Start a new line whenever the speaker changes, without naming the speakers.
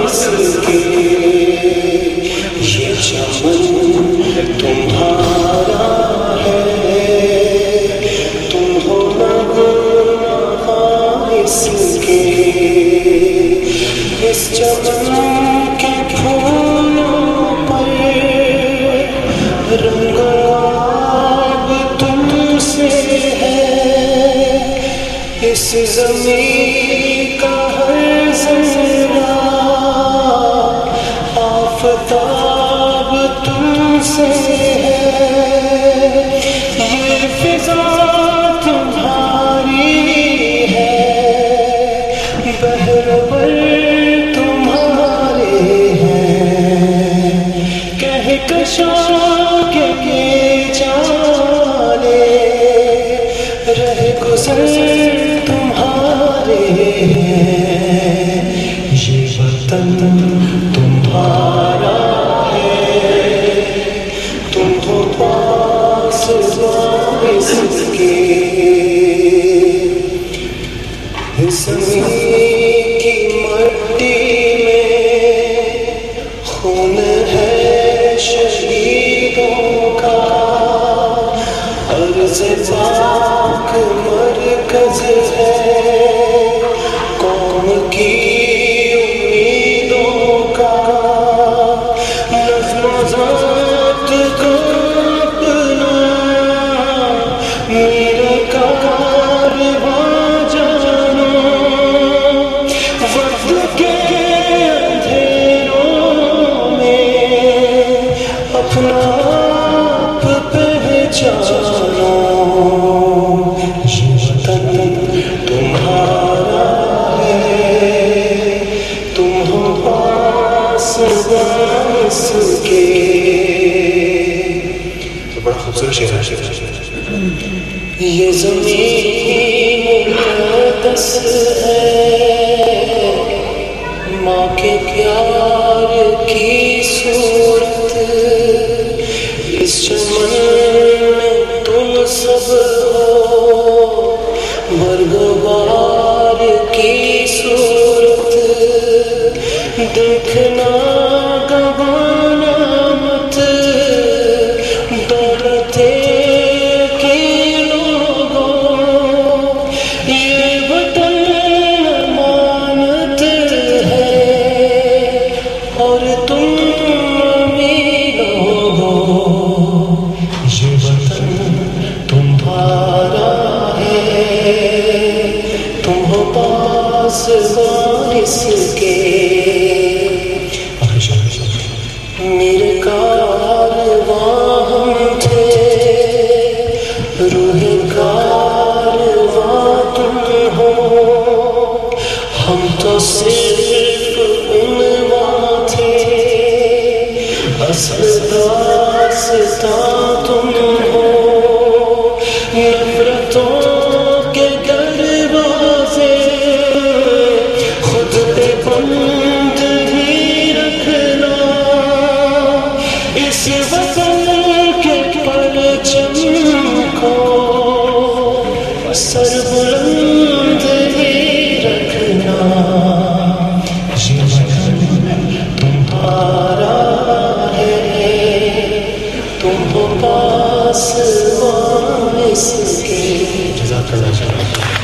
इसके, ये चमन तुम्हारा है, तुम हो नगमा इसके। इस चमन के फूलों पर रंग अब तुमसे है, इस ज़मीं का हर ज़रा आफ़ताब तुमसे है, ये फ़िज़ा तुम्हारी है, बहरवर तुम्हारे हैं, कहकशां के जाने रहे गुज़र तुम्हारे हैं, ये वतन तुम्हारा है, तुम हो पास इसके। ज़मीन की मट्टी में खून है शहीदों का, अर्ज़ पाक मरकज़ है कौम की उम्मीदों का। नज़्म-ओ-ज़ब्त को अपना मेरा कारवां जानो, वक्त के अंधेरों में अपना आप पहचानो। ये वतन तुम्हारा है, तुम हो पास इसके। तो बड़ा खूबसूरत शेर है। ये ज़मीन मुक़द्दस है, माँ के प्यार की सूरत, इस चमन में तुम सब हो, मर्गवार की सूरत, देखना गवाना मत दौलते के लोगों, ये वतन अमानत है और तुम अमीनों हो, ये वतन तुम्हारा है, तुम हो पास इसके। मेरे कारवां हम थे, रूहे कारवां तुम हो, हम तो सिर्फ उनवां थे, असल दास्तां तुम हो। नफ़रतों के दरवाज़े खुद पे बंद ही रखना, इस वतन के परचम को सर बुलंद ही रखना। ये वतन तुम्हारा है, तुम हो पास इसके। जज़ाकल्लाह।